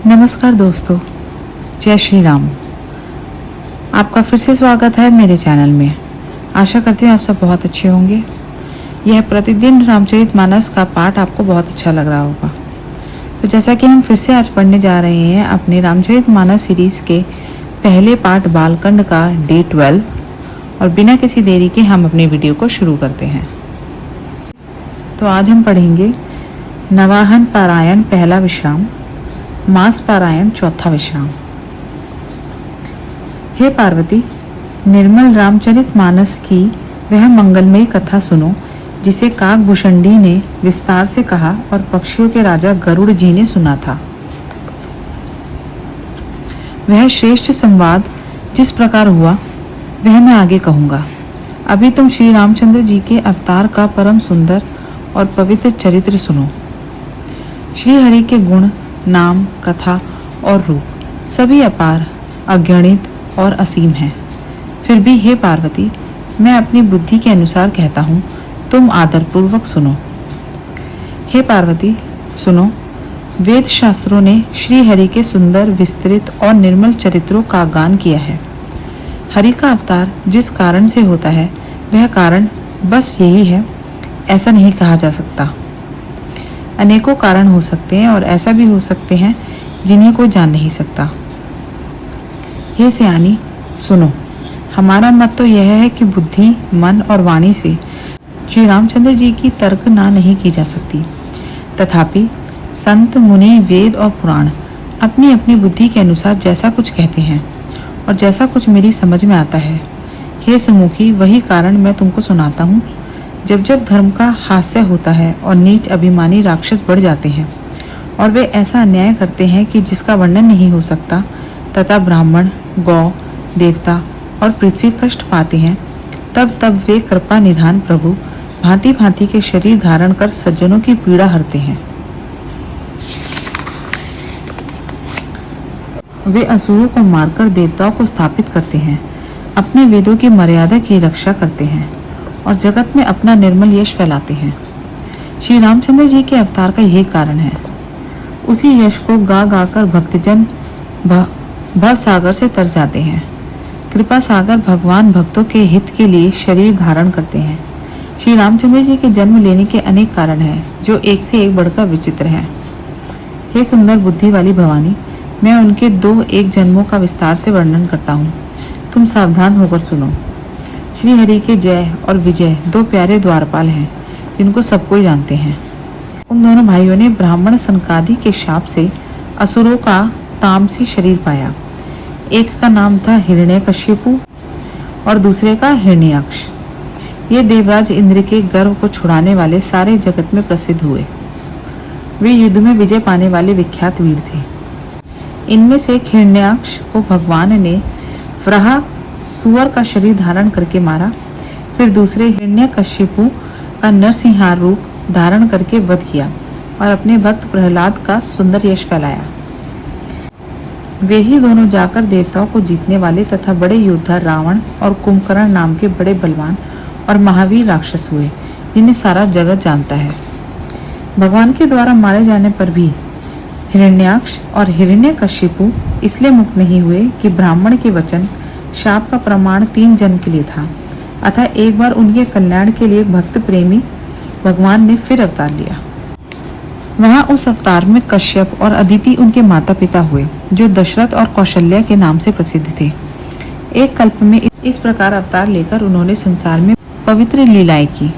नमस्कार दोस्तों, जय श्री राम। आपका फिर से स्वागत है मेरे चैनल में। आशा करती हूँ आप सब बहुत अच्छे होंगे। यह प्रतिदिन रामचरितमानस का पाठ आपको बहुत अच्छा लग रहा होगा। तो जैसा कि हम फिर से आज पढ़ने जा रहे हैं अपने रामचरितमानस सीरीज़ के पहले पाठ बालकांड का डे 12, और बिना किसी देरी के हम अपनी वीडियो को शुरू करते हैं। तो आज हम पढ़ेंगे नवाहन पारायण पहला विश्राम, मास पारायण चौथा विश्राम। हे पार्वती, निर्मल रामचरितमानस की वह मंगलमयी कथा सुनो जिसे काकभूषणी ने विस्तार से कहा और पक्षियों के राजा गरुड़ जी ने सुना था। वह श्रेष्ठ संवाद जिस प्रकार हुआ वह मैं आगे कहूँगा। अभी तुम श्री रामचंद्र जी के अवतार का परम सुंदर और पवित्र चरित्र सुनो। श्री हरि के गुण, नाम, कथा और रूप सभी अपार, अगणित और असीम हैं। फिर भी हे पार्वती, मैं अपनी बुद्धि के अनुसार कहता हूँ, तुम आदरपूर्वक सुनो। हे पार्वती सुनो, वेद शास्त्रों ने श्री हरि के सुंदर, विस्तृत और निर्मल चरित्रों का गान किया है। हरि का अवतार जिस कारण से होता है वह कारण बस यही है, ऐसा नहीं कहा जा सकता। अनेकों कारण हो सकते हैं और ऐसा भी हो सकते हैं जिन्हें कोई जान नहीं सकता। हे सियानी सुनो, हमारा मत तो यह है कि बुद्धि, मन और वाणी से श्री रामचंद्र जी की तर्कना नहीं की जा सकती। तथापि संत, मुनि, वेद और पुराण अपनी अपनी बुद्धि के अनुसार जैसा कुछ कहते हैं और जैसा कुछ मेरी समझ में आता है, हे सुमुखी, वही कारण मैं तुमको सुनाता हूँ। जब जब धर्म का हास्य होता है और नीच अभिमानी राक्षस बढ़ जाते हैं और वे ऐसा अन्याय करते हैं कि जिसका वर्णन नहीं हो सकता, तथा ब्राह्मण, गौ, देवता और पृथ्वी कष्ट पाते हैं, तब तब वे कृपा निधान प्रभु भांति भांति के शरीर धारण कर सज्जनों की पीड़ा हरते हैं। वे असुरों को मारकर देवताओं को स्थापित करते हैं, अपने वेदों की मर्यादा की रक्षा करते हैं और जगत में अपना निर्मल यश फैलाते हैं। श्री रामचंद्र जी के अवतार का यही कारण है। उसी यश को गा गा कर भक्तजन भव सागर से तर जाते हैं। कृपा सागर भगवान भक्तों के हित के लिए शरीर धारण करते हैं। श्री रामचंद्र जी के जन्म लेने के अनेक कारण हैं जो एक से एक बढ़कर विचित्र हैं। हे सुंदर बुद्धि वाली भवानी, मैं उनके 2-1 जन्मों का विस्तार से वर्णन करता हूँ, तुम सावधान होकर सुनो। श्री हरि के जय और विजय 2 प्यारे द्वारपाल हैं जिनको सब कोई जानते हैं। उन दोनों भाइयों ने ब्राह्मण सनकादि के शाप से असुरों का तामसी शरीर पाया। एक का नाम था हिरण्यकशिपु और दूसरे का हिरण्याक्ष। ये देवराज इंद्र के गर्व को छुड़ाने वाले सारे जगत में प्रसिद्ध हुए। वे युद्ध में विजय पाने वाले विख्यात वीर थे। इनमें से एक हिरण्याक्ष को भगवान ने वराह सुअर का शरीर धारण करके मारा। फिर दूसरे हिरण्यकशिपु का नरसिंहार रूप धारण करके वध किया और अपने भक्त प्रहलाद का सुंदर यश फैलाया। वे ही दोनों जाकर देवताओं को जीतने वाले तथा बड़े योद्धा रावण और कुंभकर्ण नाम के बड़े बलवान और महावीर राक्षस हुए, जिन्हें सारा जगत जानता है। भगवान के द्वारा मारे जाने पर भी हिरण्याक्ष और हिरण्यकशिपु इसलिए मुक्त नहीं हुए कि ब्राह्मण के वचन शाप का प्रमाण 3 जन्म के लिए था। अतः एक बार उनके कल्याण के लिए भक्त प्रेमी भगवान ने फिर अवतार लिया। वहाँ उस अवतार में कश्यप और अदिति उनके माता पिता हुए, जो दशरथ और कौशल्या के नाम से प्रसिद्ध थे। एक कल्प में इस प्रकार अवतार लेकर उन्होंने संसार में पवित्र लीलाएं की।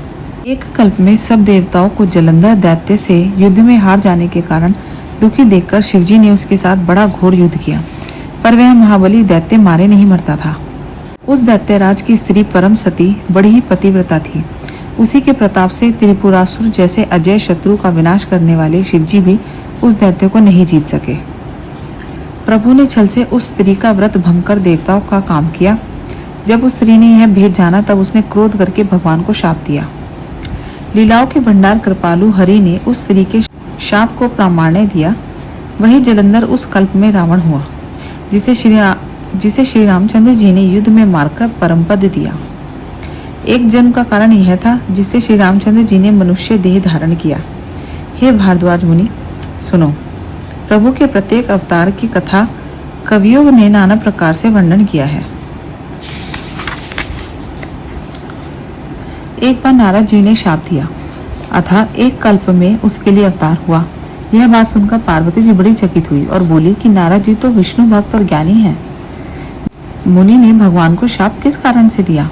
एक कल्प में सब देवताओं को जलंधर दैत्य से युद्ध में हार जाने के कारण दुखी देखकर शिवजी ने उसके साथ बड़ा घोर युद्ध किया, पर वह महाबली दैत्य मारे नहीं मरता था। उस दैत्यराज की स्त्री परम सती बड़ी ही पतिव्रता थी। उसी के प्रताप से त्रिपुरासुर जैसे अजय शत्रु का विनाश करने वाले शिवजी भी उस दैत्य को नहीं जीत सके। प्रभु ने छल से उस स्त्री का व्रत भंग कर देवताओं का काम किया। जब उस स्त्री ने यह भेद जाना तब उसने क्रोध करके भगवान को शाप दिया। लीलाओं के भंडार कृपालु हरि ने उस स्त्री के शाप को प्रामाण्य दिया। वही जलंधर उस कल्प में रावण हुआ, जिसे श्री रामचंद्र जी ने युद्ध में मारकर परम पद दिया। एक जन्म का कारण यह था जिससे श्री रामचंद्र जी ने मनुष्य देह धारण किया। हे भारद्वाज मुनि सुनो, प्रभु के प्रत्येक अवतार की कथा कवियों ने नाना प्रकार से वर्णन किया है। एक बार नारद जी ने शाप दिया, अतः एक कल्प में उसके लिए अवतार हुआ। यह बात सुनकर पार्वती जी बड़ी चकित हुई और बोली कि नारद जी तो विष्णु भक्त और ज्ञानी हैं। मुनि ने भगवान को शाप किस कारण से दिया?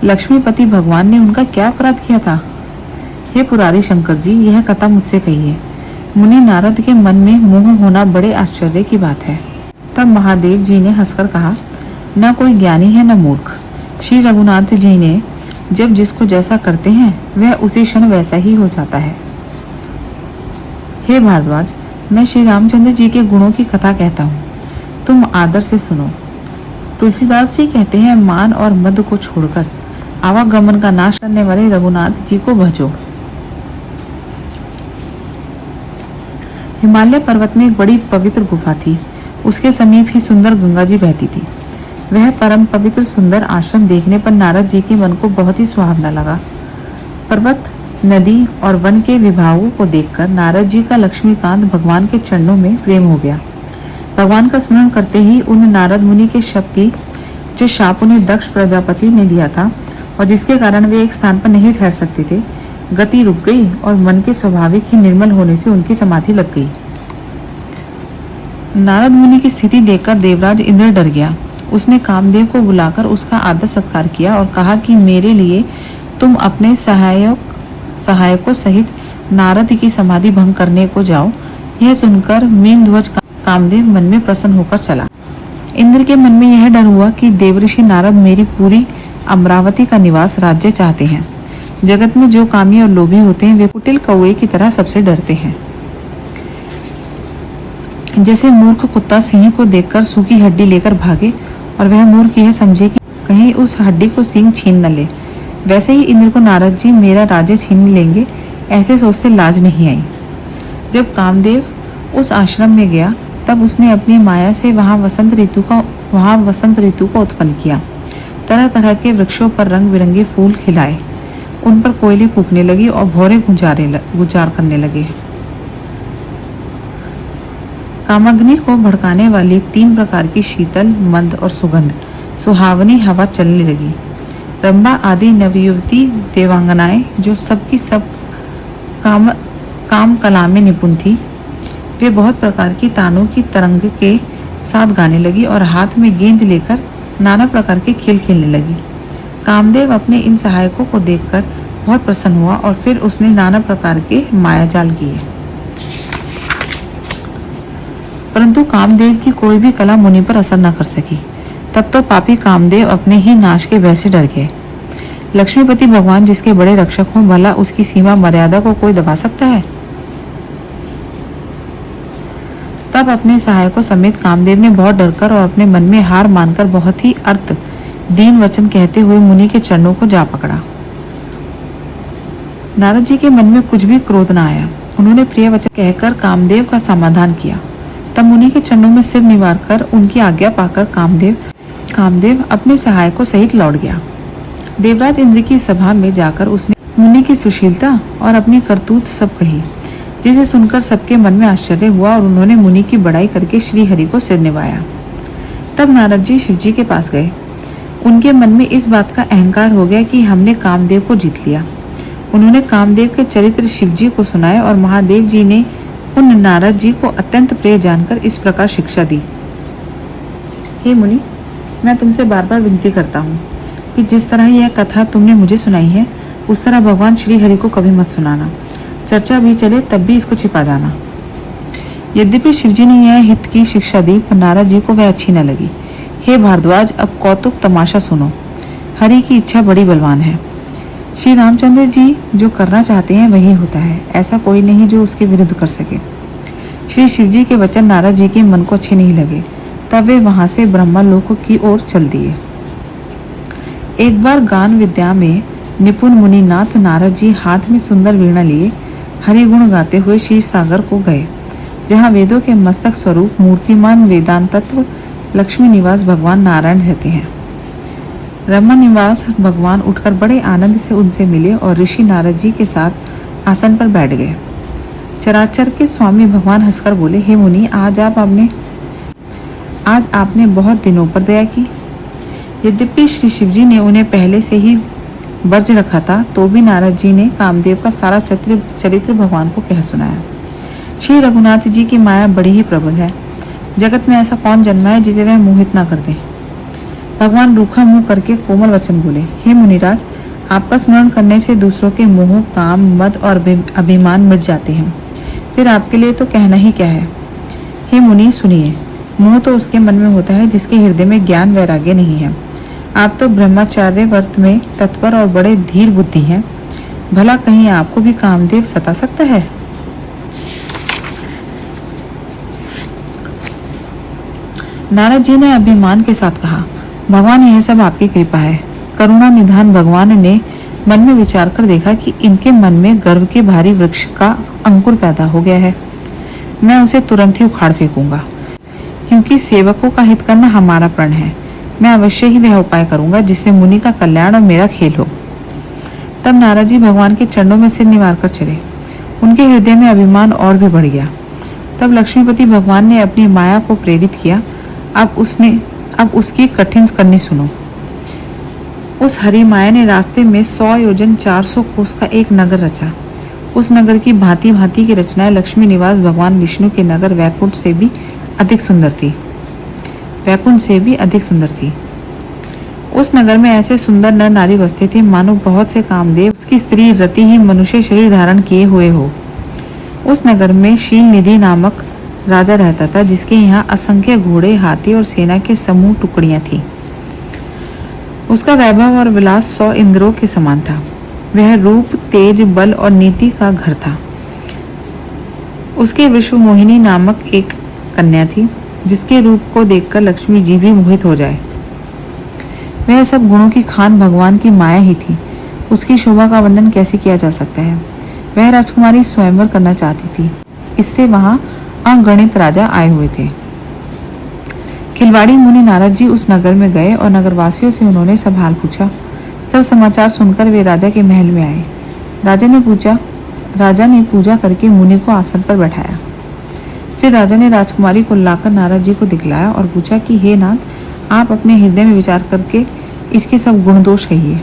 लक्ष्मीपति भगवान ने उनका क्या अपराध किया था? हे पुरारी शंकर जी, यह कथा मुझसे कहिए। मुनि नारद के मन में मोह होना बड़े आश्चर्य की बात है। तब महादेव जी ने हंसकर कहा, न कोई ज्ञानी है न मूर्ख। श्री रघुनाथ जी ने जब जिसको जैसा करते हैं वह उसी क्षण वैसा ही हो जाता है। हे भारद्वाज, मैं श्री रामचंद्र जी के गुणों की कथा कहता हूँ, तुम आदर से सुनो। तुलसीदास जी कहते हैं, मान और मद को छोड़कर आवागमन का नाश करने वाले रघुनाथ जी को भजो। हिमालय पर्वत में एक बड़ी पवित्र गुफा थी। उसके समीप ही सुंदर गंगा जी बहती थी। वह परम पवित्र सुंदर आश्रम देखने पर नारद जी के मन को बहुत ही सुहावना लगा। पर्वत, नदी और वन के विभागों को देखकर नारद जी का लक्ष्मीकांत भगवान के चरणों में प्रेम हो गया। भगवान का स्मरण करते ही उन नारद मुनि के शप की जो शाप उन्हें दक्ष प्रजापति ने दिया था और जिसके कारण वे एक स्थान पर नहीं ठहर सकते थे, गति रुक गई और मन के स्वाभाविक ही निर्मल होने से उनकी समाधि लग गई। नारद मुनि की स्थिति देखकर देवराज इंद्र डर गया। उसने कामदेव को बुलाकर उसका आदर सत्कार किया और कहा कि मेरे लिए तुम अपने सहायकों सहित नारद की समाधि भंग करने को जाओ। यह सुनकर मीनध्वज कामदेव मन में प्रसन्न होकर चला। इंद्र के मन में यह डर हुआ कि देवऋषि नारद मेरी पूरी अमरावती का निवास राज्य चाहते हैं। जगत में जो कामी और लोभी होते हैं वे कुटिल कौवे की तरह सबसे डरते हैं। जैसे मूर्ख कुत्ता सिंह को देखकर सूखी हड्डी लेकर भागे और वह मूर्ख यह समझे कि कहीं उस हड्डी को सिंह छीन न ले, वैसे ही इंद्र को नारद जी मेरा राज्य छीन लेंगे ऐसे सोचते लाज नहीं आई। जब कामदेव उस आश्रम में गया तब उसने अपनी माया से वहां वसंत ऋतु को उत्पन्न किया। तरह तरह के वृक्षों पर रंग बिरंगे फूल खिलाए, उन पर कोयले फूकने लगी और भौरे गुजार करने लगे। कामाग्नि को भड़काने वाली 3 प्रकार की शीतल, मंद और सुगंध सुहावनी हवा चलने लगी। रंभा आदि नवयुवती देवांगनाएं जो सबकी सब काम कला में निपुण थी, वे बहुत प्रकार की तानों की तरंग के साथ गाने लगी और हाथ में गेंद लेकर नाना प्रकार के खेल खेलने लगी। कामदेव अपने इन सहायकों को देखकर बहुत प्रसन्न हुआ और फिर उसने नाना प्रकार के मायाजाल किए, परंतु कामदेव की कोई भी कला मुनि पर असर न कर सकी। तब तो पापी कामदेव अपने ही नाश के भय से डर गए। लक्ष्मीपति भगवान जिसके बड़े रक्षक हों, भला उसकी सीमा मर्यादा को कोई दबा सकता है? तब अपने सहायकों समेत कामदेव ने बहुत डरकर और अपने मन में हार मानकर बहुत ही दीन वचन कहते हुए मुनि के चरणों को जा पकड़ा। नारद जी के मन में कुछ भी क्रोध न आया। उन्होंने प्रिय वचन कहकर कामदेव का समाधान किया। तब मुनि के चरणों में सिर निवार कर उनकी आज्ञा पाकर कामदेव अपने सहायकों सहित लौट गया। देवराज इंद्र की सभा में जाकर उसने मुनि की सुशीलता और अपनी करतूत सब कही, जिसे सुनकर सबके मन में आश्चर्य हुआ और उन्होंने मुनि की बड़ाई करके श्री हरि को सिर निवाया। तब नारद जी शिव जी के पास गए। उनके मन में इस बात का अहंकार हो गया कि हमने कामदेव को जीत लिया। उन्होंने कामदेव के चरित्र शिव जी को सुनाए और महादेव जी ने उन नारद जी को अत्यंत प्रिय जानकर इस प्रकार शिक्षा दी। हे मुनि, मैं तुमसे बार बार विनती करता हूँ कि जिस तरह यह कथा तुमने मुझे सुनाई है उस तरह भगवान श्री हरि को कभी मत सुनाना। चर्चा भी चले तब भी इसको छिपा जाना। यद्यपि शिवजी ने यह हित की शिक्षा दी पर नारद जी को वह अच्छी न लगी। हे भारद्वाज, अब कौतुक तमाशा सुनो। हरि की इच्छा बड़ी बलवान है। श्री रामचंद्र जी जो करना चाहते हैं वही होता है। ऐसा कोई नहीं जो उसके विरुद्ध कर सके। श्री शिव जी के वचन नारद जी के मन को अच्छे नहीं लगे। तब वे वहां से ब्रह्मलोक की ओर चल दिए। एक बार गान विद्या में निपुण मुनिनाथ नारद जी हाथ में सुंदर वीणा लिए हरि गुण गाते हुए क्षीर सागर को गए, जहाँ वेदों के मस्तक स्वरूप मूर्तिमान वेदांत तत्व लक्ष्मी निवास भगवान नारायण रहते हैं। रमन निवास भगवान उठकर बड़े आनंद से उनसे मिले और ऋषि नारद जी के साथ आसन पर बैठ गए। चराचर के स्वामी भगवान हंसकर बोले, हे मुनि, आज आपने बहुत दिनों पर दया की। यद्यपि श्री शिवजी ने उन्हें पहले से ही वर्ज रखा था, तो भी नारद जी ने कामदेव का सारा चरित्र भगवान को कह सुनाया। श्री रघुनाथ जी की माया बड़ी ही प्रबल है। जगत में ऐसा कौन जन्मा है जिसे वह मोहित ना कर दे। भगवान रूखा मुंह करके कोमल वचन बोले, हे मुनिराज, आपका स्मरण करने से दूसरों के मोह, काम, मद और अभिमान मिट जाते हैं। फिर आपके लिए तो कहना ही क्या है। हे मुनि सुनिए, मोह तो उसके मन में होता है जिसके हृदय में ज्ञान वैराग्य नहीं है। आप तो ब्रह्मचार्य व्रत में तत्पर और बड़े धीर बुद्धि हैं। भला कहीं आपको भी कामदेव सता सकता है? नारद जी ने अभिमान के साथ कहा, भगवान, यह सब आपकी कृपा है। करुणा निधान भगवान ने मन में विचार कर देखा कि इनके मन में गर्व के भारी वृक्ष का अंकुर पैदा हो गया है। मैं उसे तुरंत ही उखाड़ फेंकूंगा, क्योंकि सेवकों का हित करना हमारा प्रण है। मैं अवश्य ही वह उपाय करूंगा जिससे मुनि का कल्याण और मेरा खेल हो। तब नारद जी भगवान के चरणों में सिर निवार कर चले। उनके हृदय में अभिमान और भी बढ़ गया। तब लक्ष्मीपति भगवान ने अपनी माया को प्रेरित किया। अब उसकी कठिन करनी सुनो। उस हरि माया ने रास्ते में 100 योजन 400 कोस का एक नगर रचा। उस नगर की भांति भांति की रचनाएं लक्ष्मी निवास भगवान विष्णु के नगर वैकुंठ से भी अधिक सुंदर थी। उस नगर में ऐसे सुंदर नर नारी बसते थे मानो बहुत से कामदेव उसकी स्त्री रति ही मनुष्य शरीर धारण किए हुए हो। उस नगर में शील निधि नामक राजा रहता था, जिसके यहाँ असंख्य घोड़े, हाथी और सेना के समूह टुकड़ियां थी। उसका वैभव और विलास 100 इंद्रों के समान था। वह रूप, तेज, बल और नीति का घर था। उसके विश्व मोहिनी नामक एक कन्या थी, जिसके रूप को देखकर लक्ष्मी जी भी मोहित हो जाए। वह सब गुणों की खान भगवान की माया ही थी। उसकी शोभा का वर्णन कैसे किया जा सकता है। वह राजकुमारी स्वयंवर करना चाहती थी। इससे वहां अगणित राजा आए हुए थे। खिलवाड़ी मुनि नारद जी उस नगर में गए और नगरवासियों से उन्होंने सब हाल पूछा। सब समाचार सुनकर वे राजा के महल में आए। राजा ने पूजा करके मुनि को आसन पर बैठाया। फिर राजा ने राजकुमारी को लाकर नारद जी को दिखलाया और पूछा कि हे नाथ, आप अपने हृदय में विचार करके इसके सब गुण दोष कहिए।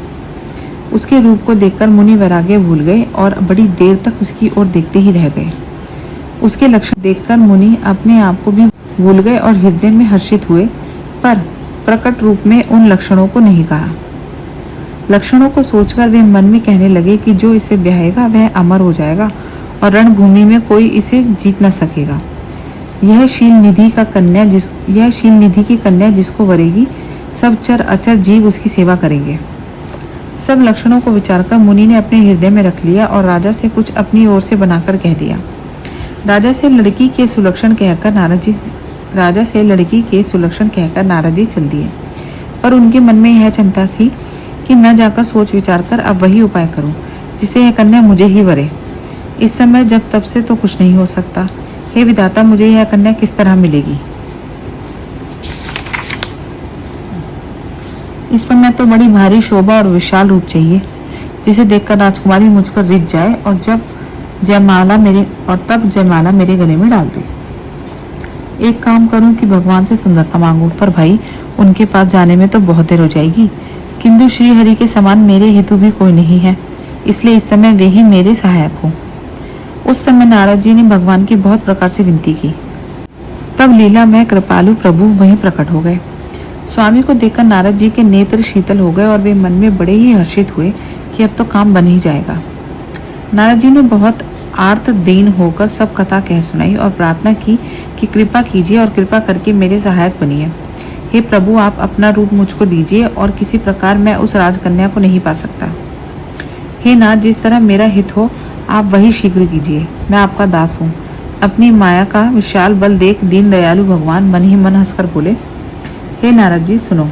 उसके रूप को देखकर मुनि वैराग्य भूल गए और बड़ी देर तक उसकी ओर देखते ही रह गए। उसके लक्षण देखकर मुनि अपने आप को भी भूल गए और हृदय में हर्षित हुए, पर प्रकट रूप में उन लक्षणों को नहीं कहा। लक्षणों को सोचकर वे मन में कहने लगे कि जो इसे ब्याहेगा वह अमर हो जाएगा और रणभूमि में कोई इसे जीत न सकेगा। यह शील निधि की कन्या जिसको वरेगी, सब चर अचर जीव उसकी सेवा करेंगे। सब लक्षणों को विचार कर मुनि ने अपने हृदय में रख लिया और राजा से कुछ अपनी ओर से बनाकर कह दिया। राजा से लड़की के सुलक्षण कहकर नारद जी चल दिए। पर उनके मन में यह चिंता थी कि मैं जाकर सोच विचार कर अब वही उपाय करूं जिससे यह कन्या मुझे ही वरे। इस समय जब तब से तो कुछ नहीं हो सकता। हे विधाता, मुझे यह कन्या किस तरह मिलेगी? इस समय तो बड़ी भारी शोभा और विशाल रूप चाहिए, जिसे देखकर राजकुमारी मुझ पर रिझ जाए और तब जयमाला मेरे गले में डाल दे। एक काम करूं कि भगवान से सुंदरता मांगूं, पर भाई उनके पास जाने में तो बहुत देर हो जाएगी। किंतु श्री हरि के समान मेरे हेतु भी कोई नहीं है, इसलिए इस समय वे ही मेरे सहायक हो। उस समय नारद जी ने भगवान की बहुत प्रकार से विनती की। तब लीला में कृपालु प्रभु वहीं प्रकट हो गए। स्वामी को देखकर नारद जी के नेत्र शीतल हो गए और वे मन में बड़े ही हर्षित हुए कि अब तो काम बन ही जाएगा। नारद जी ने बहुत आर्त दीन होकर सब कथा कह सुनाई और प्रार्थना की कि कृपा कीजिए और कृपा करके मेरे सहायक बनिए। हे प्रभु, आप अपना रूप मुझको दीजिए और किसी प्रकार मैं उस राजकन्या को नहीं पा सकता। हे नाथ, जिस तरह मेरा हित हो आप वही शीघ्र कीजिए। मैं आपका दास हूँ। अपनी माया का विशाल बल देख दीन दयालु भगवान मन ही मन हंसकर बोले, हे नारद जी सुनो,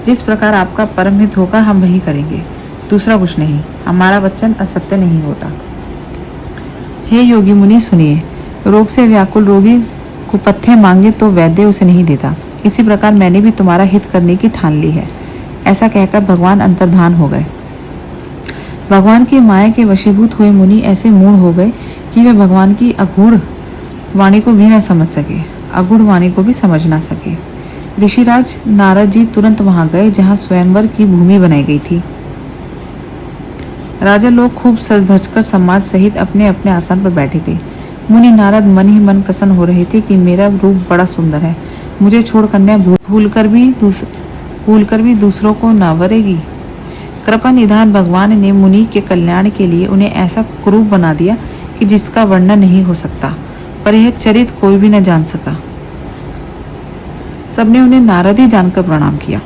जिस प्रकार आपका परम हित होगा हम वही करेंगे, दूसरा कुछ नहीं। हमारा वचन असत्य नहीं होता। हे योगी मुनि सुनिए, रोग से व्याकुल रोगी को पथ्य मांगे तो वैद्य उसे नहीं देता। इसी प्रकार मैंने भी तुम्हारा हित करने की ठान ली है। ऐसा कहकर भगवान अंतर्धान हो गए। भगवान की माया के वशीभूत हुए मुनि ऐसे मूढ़ हो गए कि वे भगवान की अगूढ़ वाणी को भी न समझ सके, अगूढ़ वाणी को भी समझ ना सके। ऋषिराज नारद जी तुरंत वहां गए जहां स्वयंवर की भूमि बनाई गई थी। राजा लोग खूब सज धज कर समाज सहित अपने अपने आसन पर बैठे थे। मुनि नारद मन ही मन प्रसन्न हो रहे थे कि मेरा रूप बड़ा सुंदर है, मुझे छोड़ कन्या भूलकर भी दूसरों को न वरेगी। कृपा निधान भगवान ने मुनि के कल्याण के लिए उन्हें ऐसा कुरूप बना दिया कि जिसका वर्णन नहीं हो सकता, पर यह चरित्र कोई भी न जान सका। सबने उन्हें नारद ही जानकर प्रणाम किया।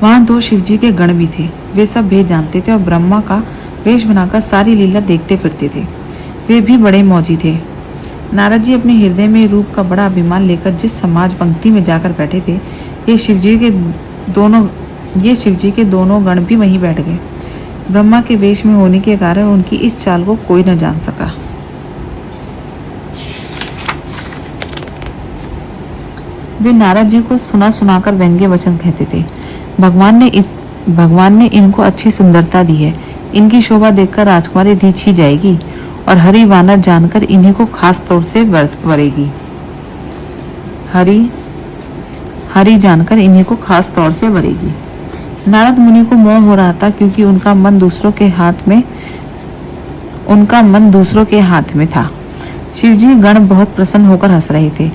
वहां 2 शिवजी के गण भी थे। वे सब भेद जानते थे और ब्रह्मा का वेश बनाकर सारी लीला देखते फिरते थे। वे भी बड़े मौजी थे। नारद जी अपने हृदय में रूप का बड़ा अभिमान लेकर जिस समाज पंक्ति में जाकर बैठे थे, ये शिवजी के दोनों गण भी वहीं बैठ गए। ब्रह्मा के वेश में होने के कारण उनकी इस चाल को कोई न जान सका। वे नारद जी को सुना सुनाकर व्यंग्य वचन कहते थे। भगवान ने इनको अच्छी सुंदरता दी है, इनकी शोभा देखकर राजकुमारी रीछ ही जाएगी और हरि वानर जानकर इन्हीं को खास तौर से वरेगी। हरि जानकर इन्हीं को खास तौर से वरेगी। नारद मुनि को मोह हो रहा था क्योंकि उनका मन दूसरों के हाथ में था। शिवजी गण बहुत प्रसन्न होकर हंस रहे थे।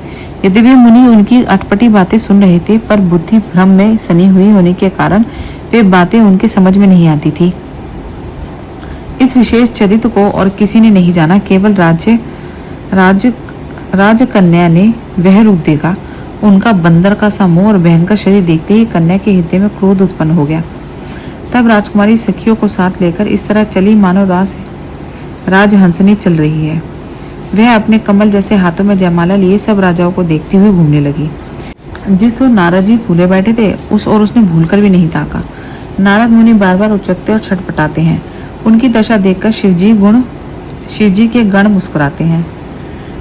यद्यपि मुनि उनकी अटपटी बातें सुन रहे थे, पर बुद्धि भ्रम में सनी हुई होने के कारण वे बातें उनके समझ में नहीं आती थी। इस विशेष चरित्र को और किसी ने नहीं जाना, केवल राजकन्या ने वह रूप देखा। उनका बंदर का सा मुंह और भयंकर शरीर देखते ही कन्या के हृदय में क्रोध उत्पन्न हो गया। तब राजकुमारी सखियों को साथ लेकर इस तरह चली मानो राजहंसनी चल रही है। वह अपने कमल जैसे हाथों में जयमाला लिए सब राजाओं को देखती हुई घूमने लगी। जिस ओर नारद जी फूले बैठे थे उस ओर उसने भूलकर भी नहीं ताका। नारद मुनि बार बार उचकते और छटपटाते हैं। उनकी दशा देखकर शिवजी के गण मुस्कुराते हैं।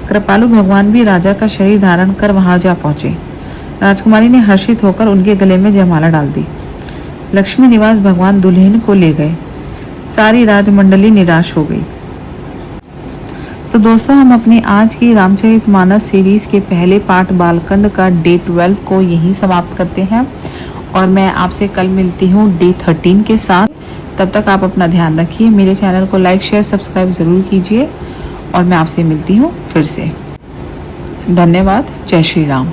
कृपालु भगवान भी राजा का शरीर धारण कर वहां जा पहुंचे। राजकुमारी ने हर्षित होकर उनके गले में जयमाला डाल दी। लक्ष्मी निवास भगवान दुल्हन को ले गए। सारी राजमंडली निराश हो गई। तो दोस्तों, हम अपनी आज की रामचरितमानस सीरीज के पहले पार्ट बालकांड का डे 12 को यहीं समाप्त करते हैं और मैं आपसे कल मिलती हूँ डे 13 के साथ। तब तक आप अपना ध्यान रखिए। मेरे चैनल को लाइक शेयर सब्सक्राइब ज़रूर कीजिए और मैं आपसे मिलती हूँ फिर से। धन्यवाद। जय श्री राम।